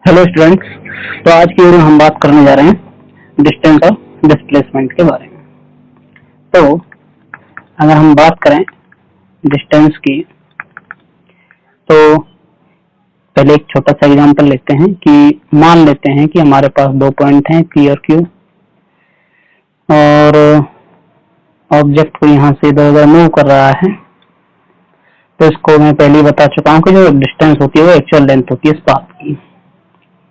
Hello students. तो आज की वीडियो में हम बात करने जा रहे हैं डिस्टेंस और डिस्प्लेसमेंट के बारे में। तो अगर हम बात करें डिस्टेंस की, तो पहले एक छोटा सा एग्जांपल लेते हैं कि मान लेते हैं कि हमारे पास दो पॉइंट हैं P और Q, और ऑब्जेक्ट को यहाँ से इधर उधर मूव कर रहा है। तो इसको मैं पहले ही बता चुका हूँ कि जो डिस्टेंस होती है वो एक्चुअल लेंथ होती है इस पाथ की।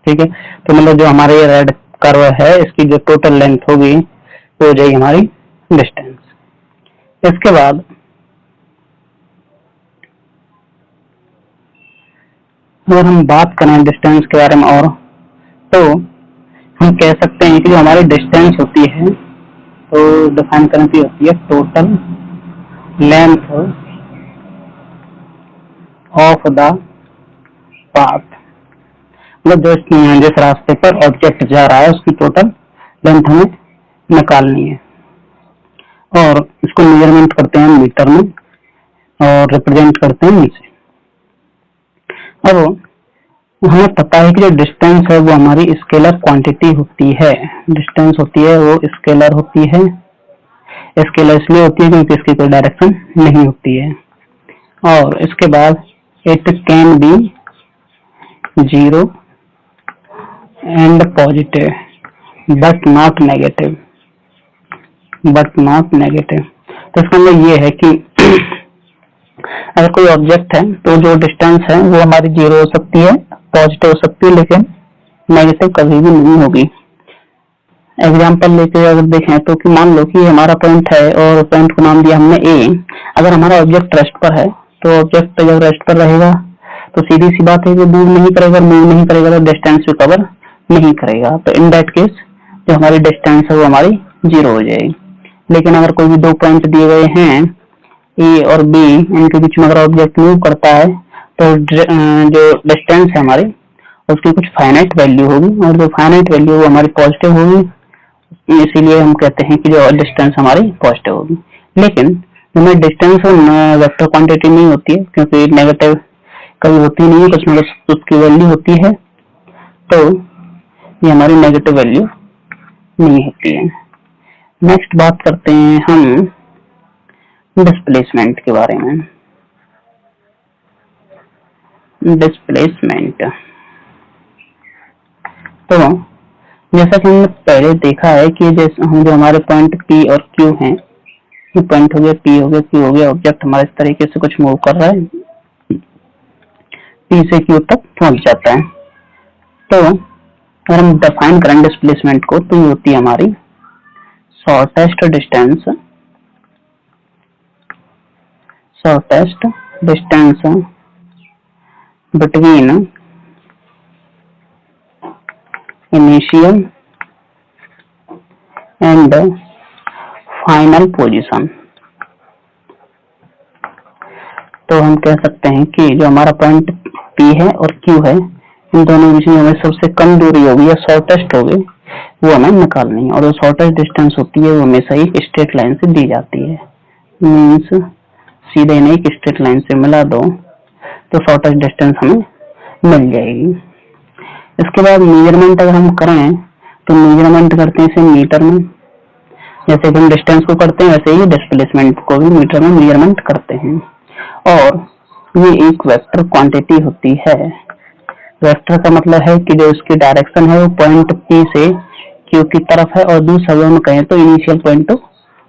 ठीक है, तो मतलब जो हमारे ये रेड कर्व है इसकी जो टोटल लेंथ होगी वो हो जाएगी हमारी डिस्टेंस। इसके बाद अगर हम बात करें डिस्टेंस के बारे में और, तो हम कह सकते हैं कि जो हमारी डिस्टेंस होती है तो डिफाइन करने की होती है total length of the path. मतलब जिस रास्ते पर ऑब्जेक्ट जा रहा है उसकी टोटल लेंथ हमें निकालनी है, और इसको मेजरमेंट करते हैं मीटर में और रिप्रेजेंट करते हैं नीचे। अब हमें पता है कि जो डिस्टेंस है वो हमारी स्केलर क्वांटिटी होती है। डिस्टेंस होती है वो स्केलर होती है। स्केलर इसलिए होती है क्योंकि इसकी कोई डायरेक्शन नहीं होती है। और इसके बाद it can be zero and positive but not negative. तो इसका मतलब ये है कि अगर कोई ऑब्जेक्ट है तो जो डिस्टेंस है वो हमारी जीरो हो सकती है, पॉजिटिव हो सकती है, लेकिन नेगेटिव कभी भी नहीं होगी। एग्जांपल लेके अगर देखें तो कि मान लो कि हमारा पॉइंट है और पॉइंट को नाम दिया हमने ए। अगर हमारा ऑब्जेक्ट रेस्ट पर है तो ऑब्जेक्ट जब रेस्ट पर रहेगा तो सीधी सी बात है कि मूव नहीं करेगा, तो डिस्टेंस भी कवर नहीं करेगा। तो इन दैट केस जो हमारी डिस्टेंस है वो हमारी जीरो हो जाएगी। लेकिन अगर कोई भी दो पॉइंट दिए गए हैं ए और बी, इनके बीच में अगर ऑब्जेक्ट मूव करता है तो जो डिस्टेंस है हमारी उसकी कुछ फाइनाइट वैल्यू होगी, और जो फाइनाइट वैल्यू वो हमारी पॉजिटिव होगी। इसीलिए हम कहते हैं कि जो डिस्टेंस हमारी पॉजिटिव होगी। लेकिन हमें डिस्टेंस वेक्टर क्वांटिटी नहीं होती है, क्योंकि नेगेटिव कभी होती नहीं है, कुछ ना कुछ उसकी वैल्यू होती है। तो ये हमारी नेगेटिव वैल्यू नहीं होती है। नेक्स्ट बात करते हैं हम डिस्प्लेसमेंट के बारे में। डिस्प्लेसमेंट तो जैसा कि हमने पहले देखा है कि जैसे हम जो हमारे पॉइंट P और Q हैं, ये पॉइंट हो गया, P हो गया, Q हो गया, ऑब्जेक्ट हमारे इस तरीके से कुछ मूव कर रहा है, P से Q तक पहुंच जाता है। तो अगर हम डिफाइन करें डिस्प्लेसमेंट को तो ये होती है हमारी shortest distance between initial and final position. तो हम कह सकते हैं कि जो हमारा पॉइंट P है और Q है, इन दोनों बीच में हमें सबसे कम दूरी होगी या शॉर्टेस्ट होगी वो हमें निकालनी है। और जो शॉर्टेस्ट डिस्टेंस होती है वो हमेशा ही स्ट्रेट लाइन से दी जाती है। मीन्स सीधे नहीं, एक स्ट्रेट लाइन से मिला दो तो शॉर्टेस्ट डिस्टेंस हमें मिल जाएगी। इसके बाद मेजरमेंट अगर हम करें तो मेजरमेंट करते हैं इसे मीटर में। जैसे हम डिस्टेंस को करते हैं वैसे ही डिस्प्लेसमेंट को भी मीटर में मेजरमेंट करते हैं। और ये एक वेक्टर क्वांटिटी होती है। वेक्टर का मतलब है कि जो इसकी डायरेक्शन है वो पॉइंट P से Q की तरफ है, और दूसरे शब्दों में कहें तो initial point two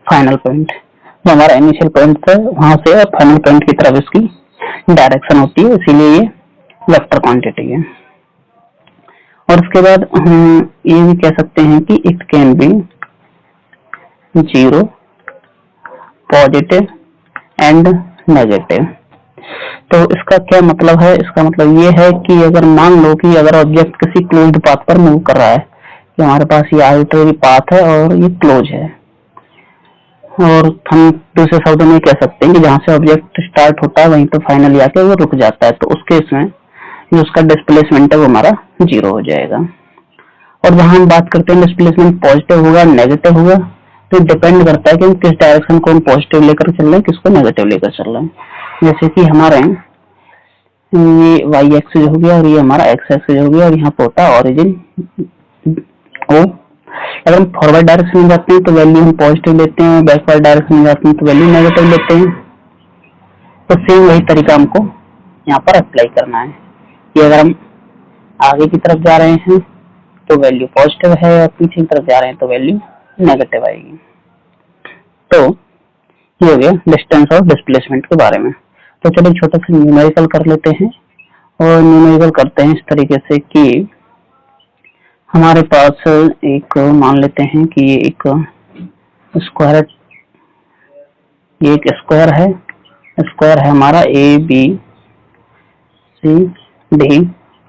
final point. जो हमारा इनिशियल पॉइंट है वहां से और फाइनल पॉइंट की तरफ इसकी डायरेक्शन होती है, इसीलिए ये वेक्टर क्वांटिटी है। और उसके बाद हम ये भी कह सकते हैं कि it can be zero, positive and negative. तो इसका क्या मतलब है? इसका मतलब ये है कि अगर मान लो कि अगर ऑब्जेक्ट किसी क्लोज्ड पाथ पर मूव कर रहा है, कि हमारे पास ये आर्बिट्रेरी पाथ है और ये क्लोज है, और हम दूसरे शब्दों में कह सकते हैं कि जहां से ऑब्जेक्ट स्टार्ट होता है वहीं पर फाइनली आके वो रुक जाता है, तो उस केस में जो उसका डिस्प्लेसमेंट है वो हमारा जीरो हो जाएगा। और जहां हम बात करते हैं डिस्प्लेसमेंट पॉजिटिव होगा नेगेटिव होगा, तो डिपेंड करता है कि हम किस डायरेक्शन को हम पॉजिटिव लेकर चल रहे हैं, किसको नेगेटिव लेकर चल रहे हैं। जैसे कि हमारे ये वाई एक्सिस हो गया और ये हमारा एक्स एक्सिस हो गया और यहाँ पे होता है ओरिजिन ओ। अगर हम फॉरवर्ड डायरेक्शन में जाते हैं तो वैल्यू हम पॉजिटिव लेते हैं, बैकवर्ड डायरेक्शन में जाते हैं तो वैल्यू नेगेटिव लेते हैं। तो सेम वही तरीका हमको यहाँ पर अप्लाई करना है कि अगर हम आगे की तरफ जा रहे हैं तो वैल्यू पॉजिटिव है और पीछे की तरफ जा रहे हैं तो वैल्यू नेगेटिव आएगी। तो ये हो गया डिस्टेंस और डिस्प्लेसमेंट के बारे में। तो चलिए छोटा सा न्यूमेरिकल कर लेते हैं और न्यूमेरिकल करते हैं इस तरीके से कि हमारे पास एक मान लेते हैं कि ये एक स्क्वायर, ये एक स्क्वायर है हमारा ए बी सी डी,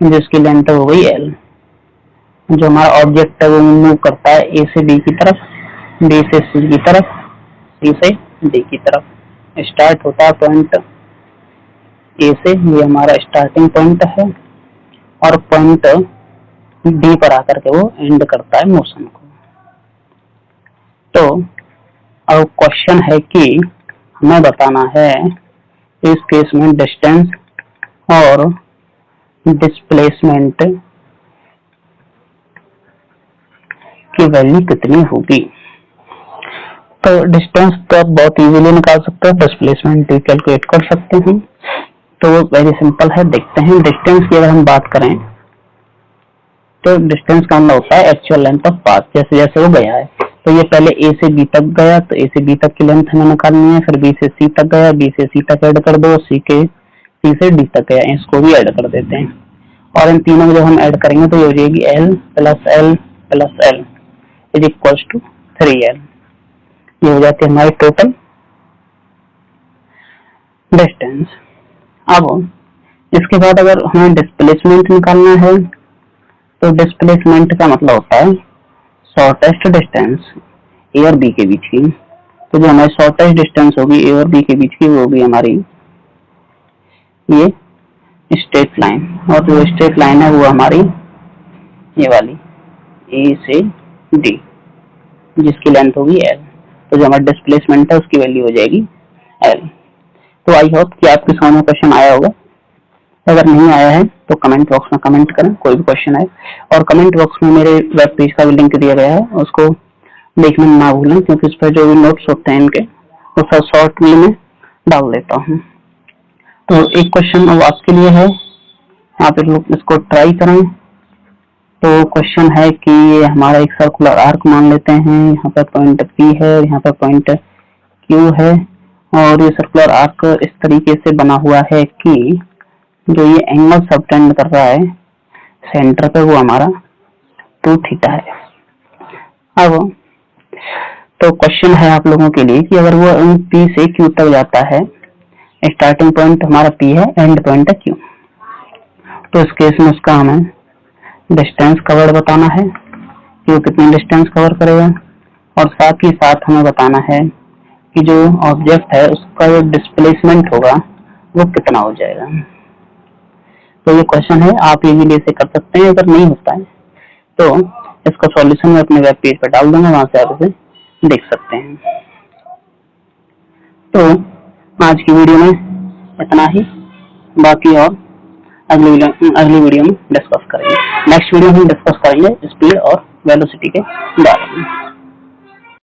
जिसकी लेंथ हो गई एल। जो हमारा ऑब्जेक्ट है वो मूव करता है ए से बी की तरफ, बी से सी की तरफ, सी से डी की तरफ। स्टार्ट होता है पॉइंट ए से, ये हमारा स्टार्टिंग पॉइंट है, और पॉइंट डी पर आकर के वो एंड करता है मोशन को। तो अब क्वेश्चन है कि हमें बताना है इस केस में डिस्टेंस और डिस्प्लेसमेंट की वैल्यू कितनी होगी। तो डिस्टेंस तो आप बहुत इजीली निकाल सकते हो, डिस्प्लेसमेंट भी कैलकुलेट कर सकते हैं। तो वेरी सिंपल है, देखते हैं। डिस्टेंस की अगर हम बात करें तो डिस्टेंस का मतलब होता है एक्चुअल लेंथ ऑफ पाथ, जैसे जैसे वो गया है। तो ये पहले ए से बी तक गया तो ए से बी तक की लेंथ हमें निकालनी है, फिर बी से सी तक गया, बी से सी तक ऐड कर दो, सी से डी तक गया, इसको भी ऐड कर देते हैं। और इन तीनों में जब हम ऐड करेंगे तो ये हो जाएगी L plus L plus L is equal to 3L। ये हो जाती है हमारी टोटल डिस्टेंस। अब इसके बाद अगर हमें डिस्प्लेसमेंट निकालना है तो डिस्प्लेसमेंट का मतलब होता है शॉर्टेस्ट डिस्टेंस ए और बी के बीच की। तो जो हमारी शॉर्टेस्ट डिस्टेंस होगी ए और बी के बीच की वो होगी हमारी ये स्ट्रेट लाइन, और जो स्ट्रेट लाइन है वो हमारी ये वाली ए से डी, जिसकी लेंथ होगी एल। तो जो हमारा डिस्प्लेसमेंट है उसकी वैल्यू हो जाएगी एल। तो आई होप कि आपके सामने क्वेश्चन आया होगा। अगर नहीं आया है तो कमेंट बॉक्स में कमेंट करें, कोई भी क्वेश्चन आए। और कमेंट बॉक्स में मेरे वेब पेज का भी लिंक दिया गया है, उसको देखने में ना भूलें, क्योंकि इस पर जो भी नोट्स होते हैं इनके वो सब शॉर्ट में डाल देता हूँ। तो एक क्वेश्चन अब आपके लिए है, आप इसको ट्राई करें। तो क्वेश्चन है कि ये हमारा एक सर्कुलर आर्क मान लेते हैं, यहाँ पर पॉइंट P है, यहाँ पर पॉइंट Q है, और ये सर्कुलर आर्क इस तरीके से बना हुआ है कि जो ये एंगल सबटेंड कर रहा है सेंटर पे वो हमारा 2θ है। अब तो क्वेश्चन है आप लोगों के लिए कि अगर वो P से Q तक जाता है, स्टार्टिंग पॉइंट हमारा P है, एंड पॉइंट है Q, तो इस केस में उसका हमें डिस्टेंस कवर्ड बताना है कि वो कितनी डिस्टेंस कवर करेगा, और साथ ही साथ हमें बताना है कि जो ऑब्जेक्ट है उसका जो डिस्प्लेसमेंट होगा वो कितना हो जाएगा। तो ये क्वेश्चन है, आप इजीली इसे कर सकते हैं। अगर नहीं होता है तो इसका सॉल्यूशन मैं अपने वेब पेज पर डाल दूंगा, वहां से आप इसे देख सकते हैं। तो आज की वीडियो में इतना ही, बाकी और अगली वीडियो में डिस्कस करेंगे। नेक्स्ट वीडियो में डिस्कस करेंगे स्पीड और वेलोसिटी के बारे में।